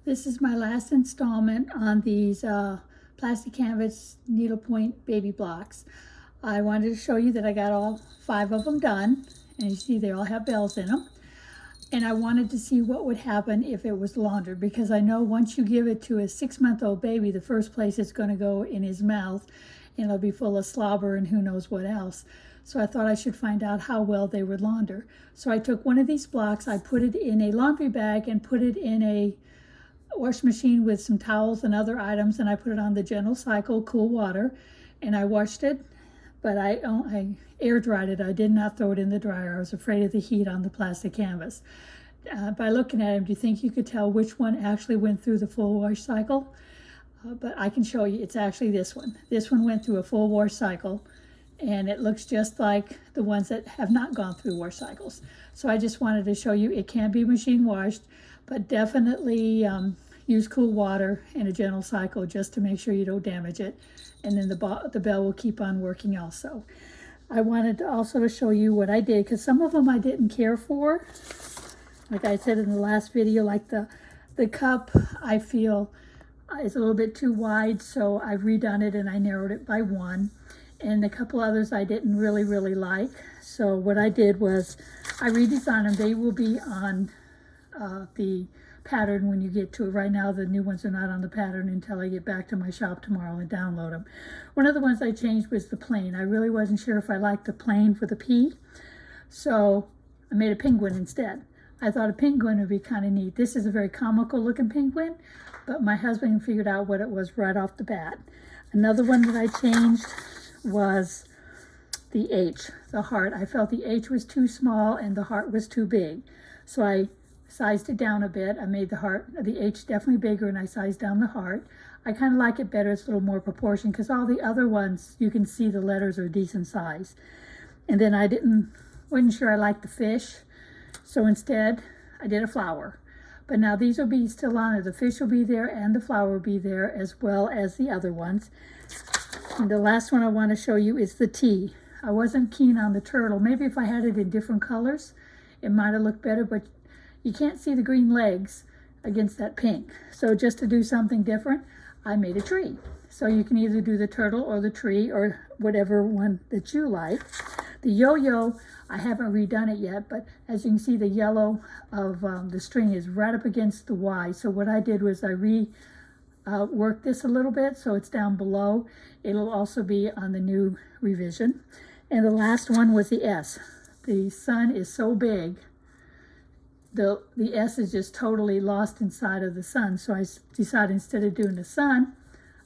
This is my last installment on these plastic canvas needlepoint baby blocks. I wanted to show you that I got all 5 of them done, and you see they all have bells in them. And I wanted to see what would happen if it was laundered, because I know once you give it to a 6-month-old baby, the first place it's going to go in his mouth, and it'll be full of slobber and who knows what else. So I thought I should find out how well they would launder. So I took one of these blocks, I put it in a laundry bag and put it in a wash machine with some towels and other items, and I put it on the gentle cycle cool water, and I washed it, but I air dried it. I did not throw it in the dryer. I was afraid of the heat on the plastic canvas. By looking at them, do you think you could tell which one actually went through the full wash cycle? But I can show you. It's actually this one. This one went through a full wash cycle, and it looks just like the ones that have not gone through wash cycles. So I just wanted to show you it can be machine washed, but definitely use cool water and a gentle cycle just to make sure you don't damage it. And then the bell will keep on working also. I wanted to also show you what I did, because some of them I didn't care for. Like I said in the last video, like the cup I feel is a little bit too wide, so I've redone it and I narrowed it by 1. And a couple others I didn't really like. So what I did was I redesigned them. They will be on the pattern when you get to it. Right now the new ones are not on the pattern until I get back to my shop tomorrow and download them. One of the ones I changed was the plane. I really wasn't sure if I liked the plane for the P, so I made a penguin instead. I thought a penguin would be kind of neat. This is a very comical looking penguin, but my husband figured out what it was right off the bat. Another one that I changed was the H, the heart. I felt the H was too small and the heart was too big, so I sized it down a bit. I made the H definitely bigger, and I sized down the heart. I kind of like it better. It's a little more proportion, because all the other ones you can see the letters are a decent size. And then I wasn't sure I liked the fish, so instead I did a flower. But now these will be still on it. The fish will be there and the flower will be there, as well as the other ones. And the last one I want to show you is the T. I wasn't keen on the turtle. Maybe if I had it in different colors, it might have looked better, but you can't see the green legs against that pink. So just to do something different, I made a tree. So you can either do the turtle or the tree or whatever one that you like. The yo-yo, I haven't redone it yet, but as you can see, the yellow of the string is right up against the Y. So what I did was I worked this a little bit so it's down below. It'll also be on the new revision. And the last one was the S. The sun is so big, the S is just totally lost inside of the sun. So I decided instead of doing the sun,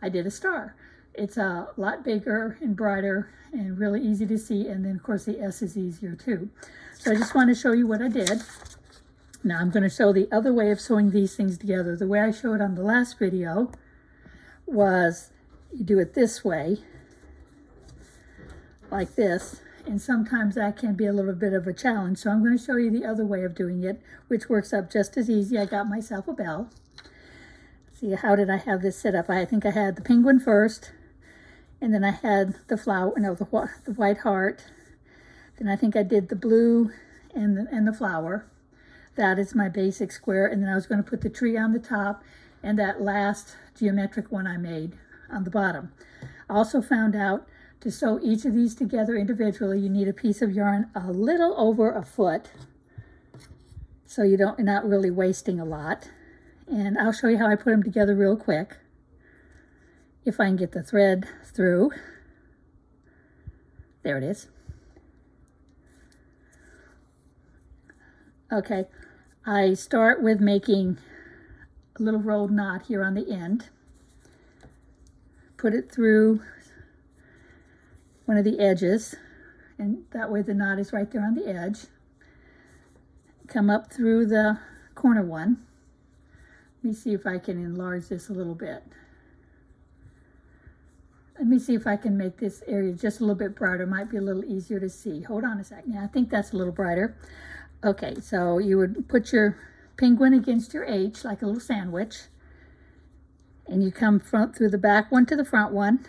I did a star. It's a lot bigger and brighter and really easy to see. And then of course the S is easier too. So I just want to show you what I did. Now I'm going to show the other way of sewing these things together. The way I showed on the last video was you do it this way, like this. And sometimes that can be a little bit of a challenge. So I'm going to show you the other way of doing it, which works up just as easy. I got myself a bell. See, how did I have this set up? I think I had the penguin first, and then I had the flower, no, the white heart. Then I think I did the blue and the flower. That is my basic square. And then I was going to put the tree on the top and that last geometric one I made on the bottom. I also found out to sew each of these together individually, you need a piece of yarn a little over a foot, so you're not really wasting a lot. And I'll show you how I put them together real quick, if I can get the thread through. There it is. Okay, I start with making a little rolled knot here on the end. Put it through one of the edges, and that way the knot is right there on the edge. Come up through the corner one. Let me see if I can enlarge this a little bit. Let me see if I can make this area just a little bit brighter. Might be a little easier to see. Hold on a second. Yeah, I think that's a little brighter. Okay, so you would put your penguin against your H like a little sandwich, and you come through the back one to the front one.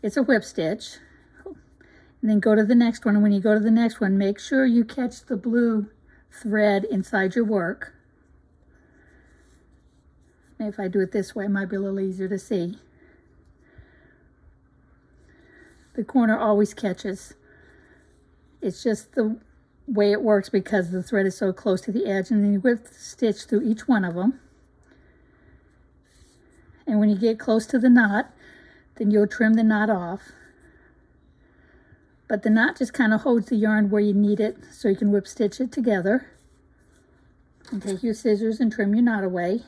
It's a whip stitch, and then go to the next one. And when you go to the next one, make sure you catch the blue thread inside your work. If I do it this way, it might be a little easier to see. The corner always catches. It's just the way it works because the thread is so close to the edge, and then you whip the stitch through each one of them. And when you get close to the knot, then you'll trim the knot off. But the knot just kind of holds the yarn where you need it, so you can whip stitch it together. And take your scissors and trim your knot away.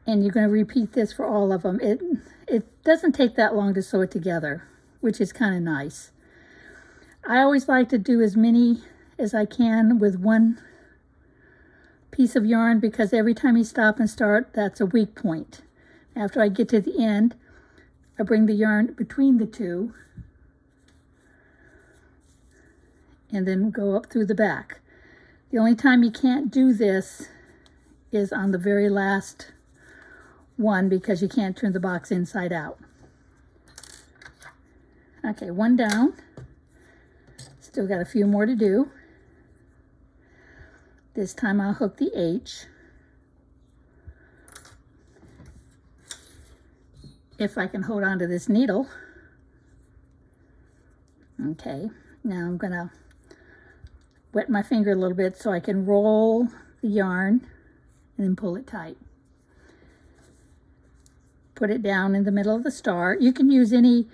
And you're going to repeat this for all of them. It doesn't take that long to sew it together, which is kind of nice. I always like to do as many as I can with one piece of yarn, because every time you stop and start, that's a weak point. After I get to the end, I bring the yarn between the two and then go up through the back. The only time you can't do this is on the very last one, because you can't turn the box inside out. Okay, one down. Still got a few more to do. This time I'll hook the H. If I can hold on to this needle. Okay, now I'm gonna wet my finger a little bit so I can roll the yarn and then pull it tight. Put it down in the middle of the star. You can use any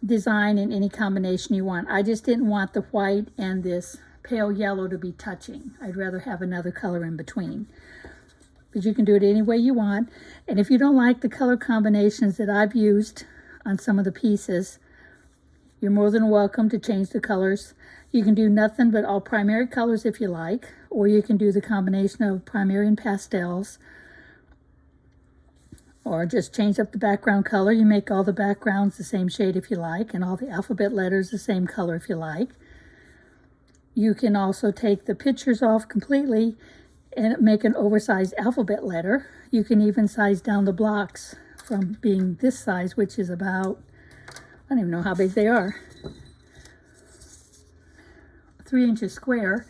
design in any combination you want. I just didn't want the white and this pale yellow to be touching. I'd rather have another color in between. But you can do it any way you want. And if you don't like the color combinations that I've used on some of the pieces, you're more than welcome to change the colors. You can do nothing but all primary colors if you like, or you can do the combination of primary and pastels, or just change up the background color. You make all the backgrounds the same shade if you like, and all the alphabet letters the same color if you like. You can also take the pictures off completely and make an oversized alphabet letter. You can even size down the blocks from being this size, which is about, I don't even know how big they are, 3 inches square.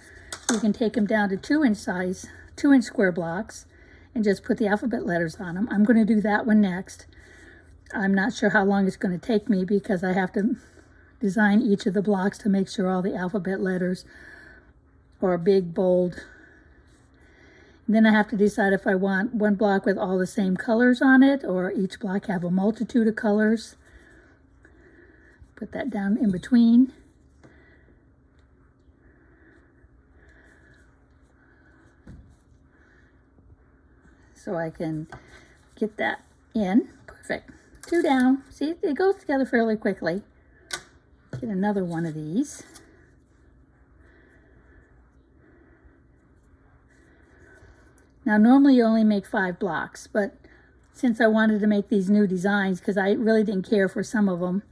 You can take them down to 2-inch size, 2-inch square blocks, and just put the alphabet letters on them. I'm going to do that one next. I'm not sure how long it's going to take me, because I have to design each of the blocks to make sure all the alphabet letters are big, bold. And then I have to decide if I want one block with all the same colors on it, or each block have a multitude of colors. Put that down in between. So I can get that in. Perfect. 2 down. See, it goes together fairly quickly. Get another one of these. Now, normally you only make 5 blocks, but since I wanted to make these new designs, because I really didn't care for some of them,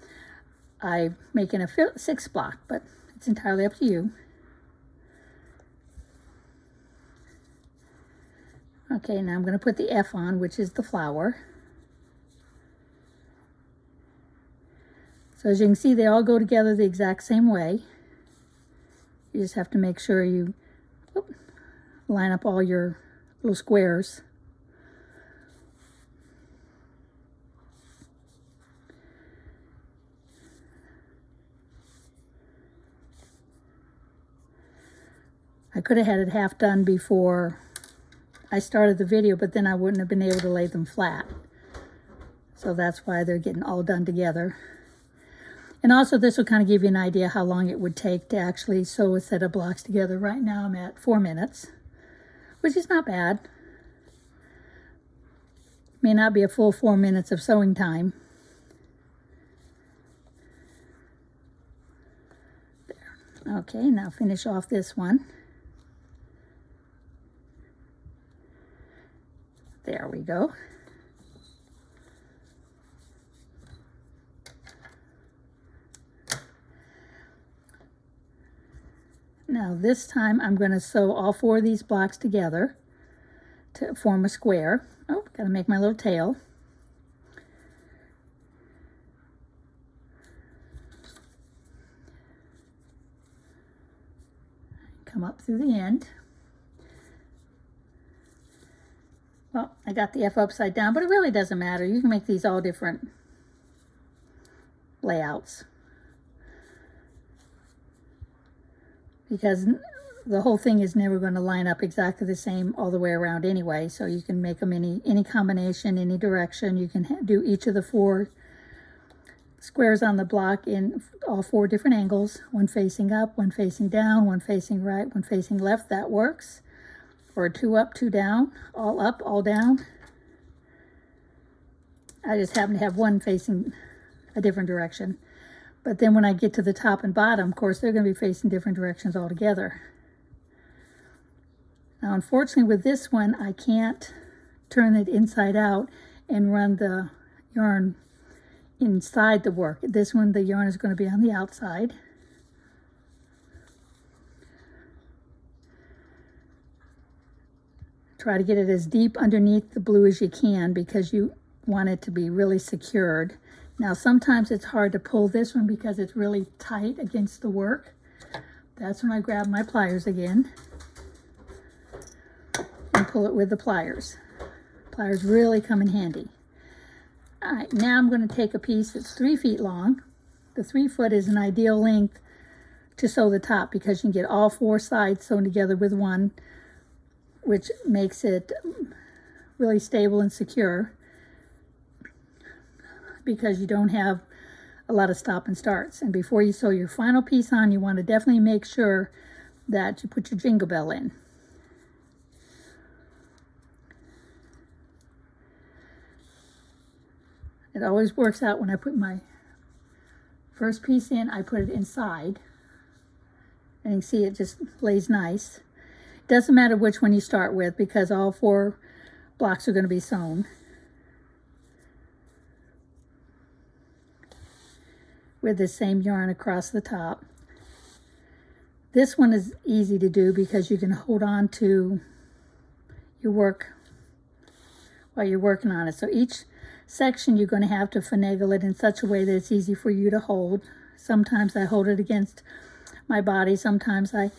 I'm making a 6 block, but it's entirely up to you. Okay, now I'm going to put the F on, which is the flower. So as you can see, they all go together the exact same way. You just have to make sure you line up all your little squares. I could have had it half done before I started the video, but then I wouldn't have been able to lay them flat. So that's why they're getting all done together. And also this will kind of give you an idea how long it would take to actually sew a set of blocks together. Right now I'm at 4 minutes, which is not bad. May not be a full 4 minutes of sewing time. There. Okay, now finish off this one. There we go. Now this time I'm going to sew all 4 of these blocks together to form a square. Oh, gotta make my little tail. come up through the end. Well, I got the F upside down, but it really doesn't matter. You can make these all different layouts, because the whole thing is never going to line up exactly the same all the way around anyway. So you can make them any combination, any direction. You can do each of the 4 squares on the block in all 4 different angles, one facing up, one facing down, one facing right, one facing left. That works. Or 2 up, 2 down, all up, all down. I just happen to have one facing a different direction. But then when I get to the top and bottom, of course, they're going to be facing different directions altogether. Now, unfortunately, with this one, I can't turn it inside out and run the yarn inside the work. This one, the yarn is going to be on the outside. Try to get it as deep underneath the blue as you can because you want it to be really secured. Now, sometimes it's hard to pull this one because it's really tight against the work. That's when I grab my pliers again and pull it with the pliers. Pliers really come in handy. All right, now I'm going to take a piece that's 3 feet long. The 3 foot is an ideal length to sew the top because you can get all 4 sides sewn together with one, which makes it really stable and secure because you don't have a lot of stop and starts. And before you sew your final piece on, you want to definitely make sure that you put your jingle bell in. It always works out when I put my first piece in, I put it inside. And you can see it just lays nice. Doesn't matter which one you start with because all 4 blocks are going to be sewn. With the same yarn across the top. This one is easy to do because you can hold on to your work while you're working on it. So each section you're going to have to finagle it in such a way that it's easy for you to hold. Sometimes I hold it against my body. Sometimes I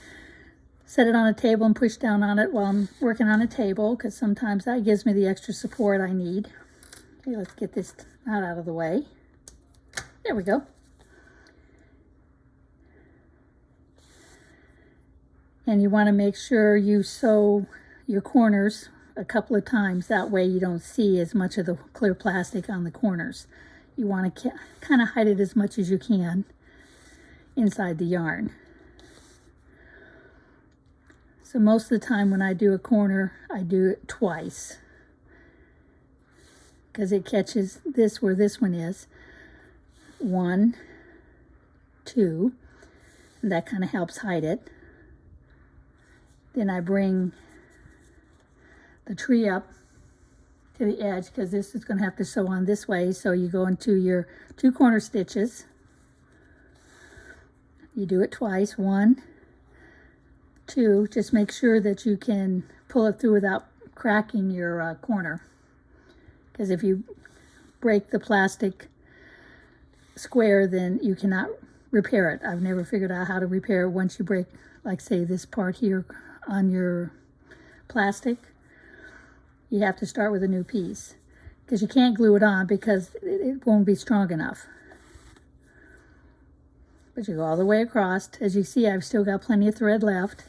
set it on a table and push down on it while I'm working on a table because sometimes that gives me the extra support I need. Okay, let's get this knot out of the way. There we go. And you want to make sure you sew your corners a couple of times. That way you don't see as much of the clear plastic on the corners. You want to kind of hide it as much as you can inside the yarn. So most of the time when I do a corner, I do it twice because it catches this where this one is. 1, 2, and that kind of helps hide it. Then I bring the tree up to the edge because this is going to have to sew on this way. So you go into your 2 corner stitches. You do it twice, 1, 2. Just make sure that you can pull it through without cracking your corner. Because if you break the plastic square, then you cannot repair it. I've never figured out how to repair it once you break, like say this part here on your plastic. You have to start with a new piece because you can't glue it on because it won't be strong enough. But you go all the way across. As you see, I've still got plenty of thread left.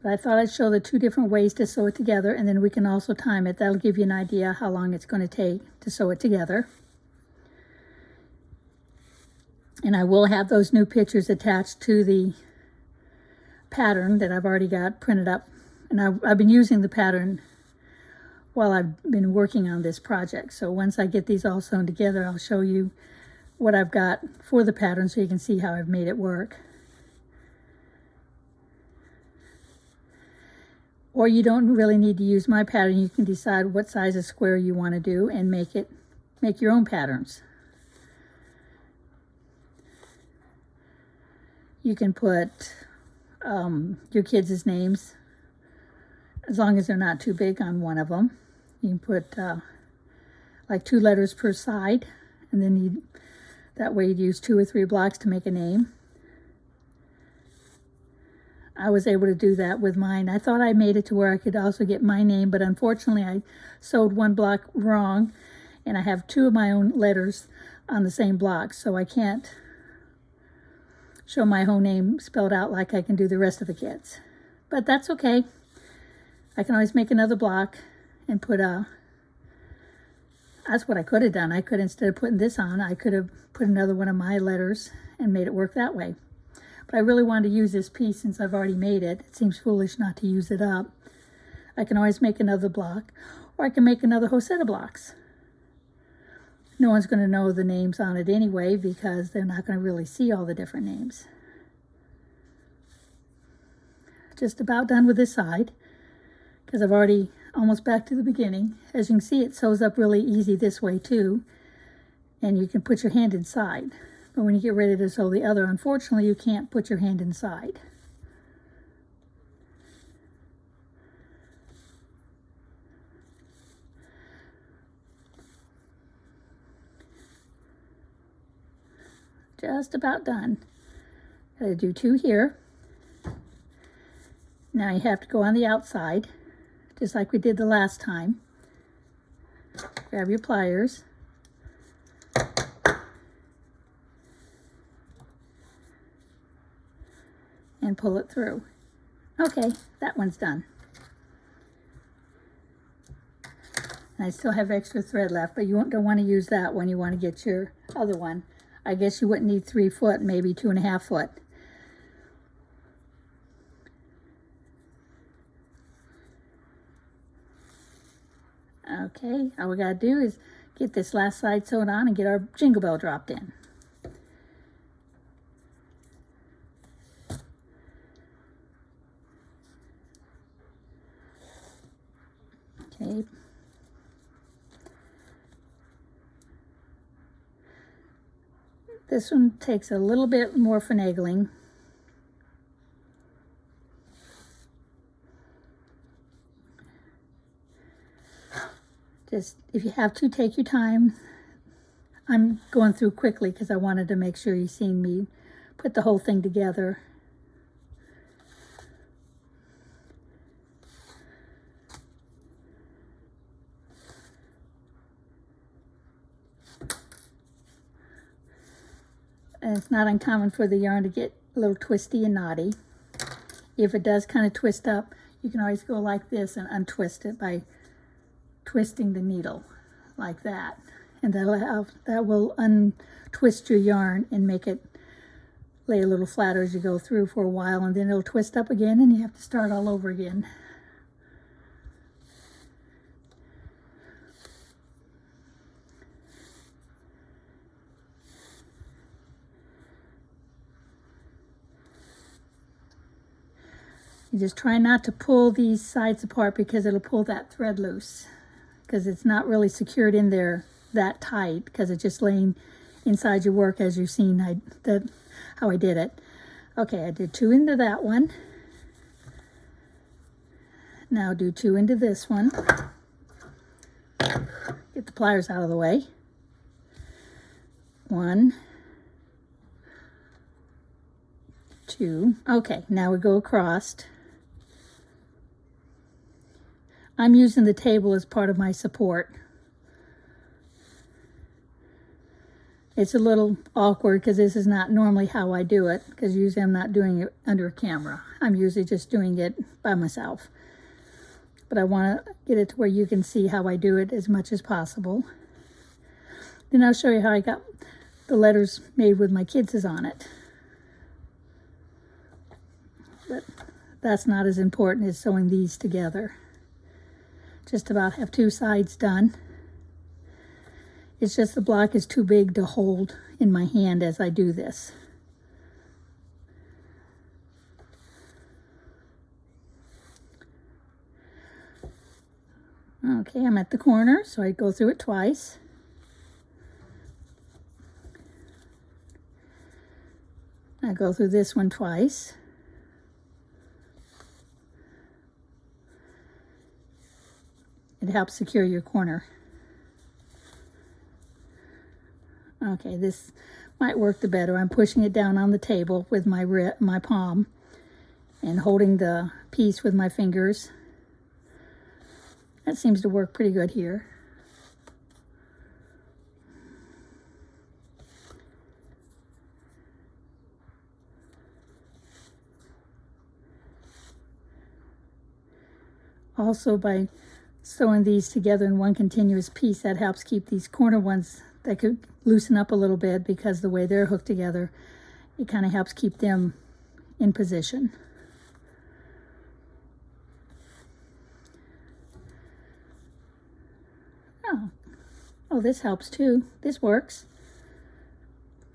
But I thought I'd show the 2 different ways to sew it together, and then we can also time it. That'll give you an idea how long it's going to take to sew it together. And I will have those new pictures attached to the pattern that I've already got printed up. And I've been using the pattern while I've been working on this project. So once I get these all sewn together, I'll show you what I've got for the pattern so you can see how I've made it work. Or you don't really need to use my pattern. You can decide what size of square you want to do and make your own patterns. You can put your kids' names, as long as they're not too big on one of them. You can put like 2 letters per side, and then that way you'd use 2 or 3 blocks to make a name. I was able to do that with mine. I thought I made it to where I could also get my name, but unfortunately I sewed 1 block wrong, and I have 2 of my own letters on the same block, so I can't show my whole name spelled out like I can do the rest of the kids. But that's okay. I can always make another block and put that's what I could have done. I could, instead of putting this on, I could have put another one of my letters and made it work that way. But I really wanted to use this piece since I've already made it. It seems foolish not to use it up. I can always make another block, or I can make another whole set of blocks. No one's going to know the names on it anyway because they're not going to really see all the different names. Just about done with this side because I've already almost back to the beginning. As you can see, it sews up really easy this way too, and you can put your hand inside. But when you get ready to sew the other, unfortunately, you can't put your hand inside. Just about done. Gotta do 2 here. Now you have to go on the outside, just like we did the last time. Grab your pliers. And pull it through. Okay, that one's done. And I still have extra thread left, but you don't want to use that one. You want to get your other one. I guess you wouldn't need 3 foot, maybe 2.5 foot. Okay, all we gotta do is get this last side sewed on and get our jingle bell dropped in. Okay. This one takes a little bit more finagling. Just, if you have to, take your time. I'm going through quickly because I wanted to make sure you seen me put the whole thing together. And it's not uncommon for the yarn to get a little twisty and knotty. If it does kind of twist up, you can always go like this and untwist it by twisting the needle like that. And that will untwist your yarn and make it lay a little flatter as you go through for a while, and then it'll twist up again and you have to start all over again. You just try not to pull these sides apart because it'll pull that thread loose, because it's not really secured in there that tight because it's just laying inside your work, as you've seen how I did it. Okay, I did 2 into that one. Now do 2 into this one. Get the pliers out of the way. 1, 2. Okay, now we go across. I'm using the table as part of my support. It's a little awkward because this is not normally how I do it, because usually I'm not doing it under a camera. I'm usually just doing it by myself. But I want to get it to where you can see how I do it as much as possible. Then I'll show you how I got the letters made with my kids' on it. But that's not as important as sewing these together. Just about have 2 sides done. It's just the block is too big to hold in my hand as I do this. Okay, I'm at the corner, so I go through it twice. I go through this one twice. It helps secure your corner. Okay, this might work the better. I'm pushing it down on the table with my palm and holding the piece with my fingers. That seems to work pretty good here. Also, by sewing these together in one continuous piece, that helps keep these corner ones that could loosen up a little bit, because the way they're hooked together, it kind of helps keep them in position. Oh, this helps too. This works.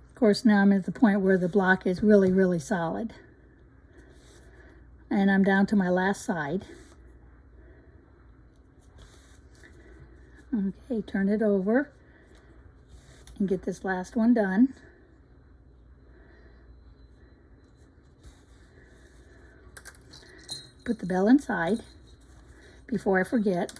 Of course, now I'm at the point where the block is really, really solid. And I'm down to my last side. Okay, turn it over and get this last one done. Put the bell inside before I forget.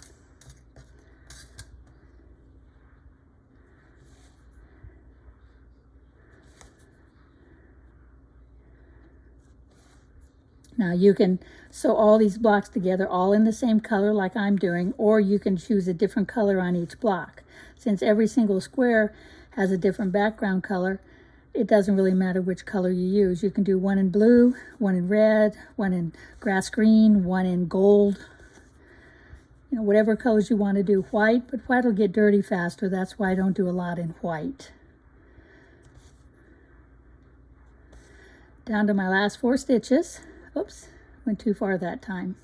Now you can sew all these blocks together all in the same color like I'm doing, or you can choose a different color on each block. Since every single square has a different background color, it doesn't really matter which color you use. You can do one in blue, one in red, one in grass green, one in gold. You know, whatever colors you want to do. White, but white will get dirty faster. That's why I don't do a lot in white. Down to my last 4 stitches. Oops, went too far that time.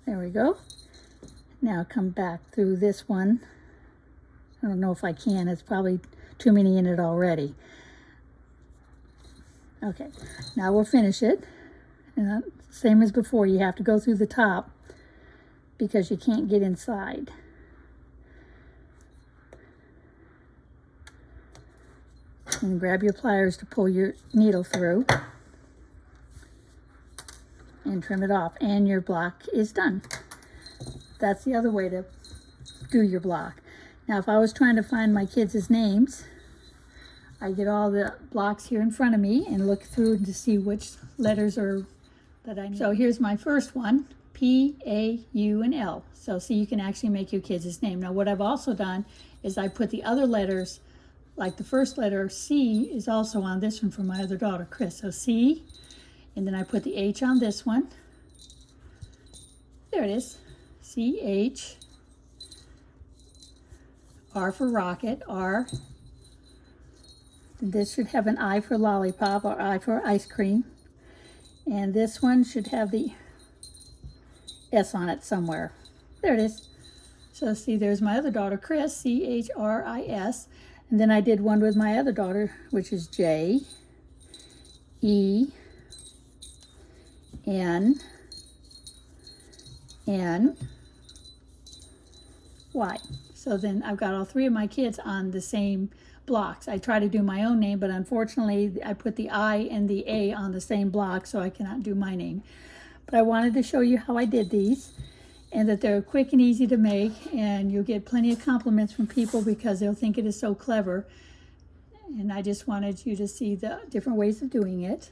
There we go. Now come back through this one. I don't know if I can. It's probably too many in it already. Okay, now we'll finish it. And same as before, you have to go through the top because you can't get inside. And grab your pliers to pull your needle through and trim it off, and your block is done. That's the other way to do your block. Now, if I was trying to find my kids' names, I get all the blocks here in front of me and look through to see which letters are that I need. So here's my first one, P, A, U, and L. So see, you can actually make your kids' name. Now, what I've also done is I put the other letters, like the first letter, C, is also on this one for my other daughter, Chris. So C, and then I put the H on this one. There it is, C-H. R for rocket, R. This should have an I for lollipop, or I for ice cream. And this one should have the S on it somewhere. There it is. So see, there's my other daughter, Chris, C-H-R-I-S. And then I did one with my other daughter, which is J, E, N, N, Y. So then I've got all 3 of my kids on the same blocks. I try to do my own name, but unfortunately I put the I and the A on the same block, so I cannot do my name. But I wanted to show you how I did these, and that they're quick and easy to make, and you'll get plenty of compliments from people because they'll think it is so clever. And I just wanted you to see the different ways of doing it.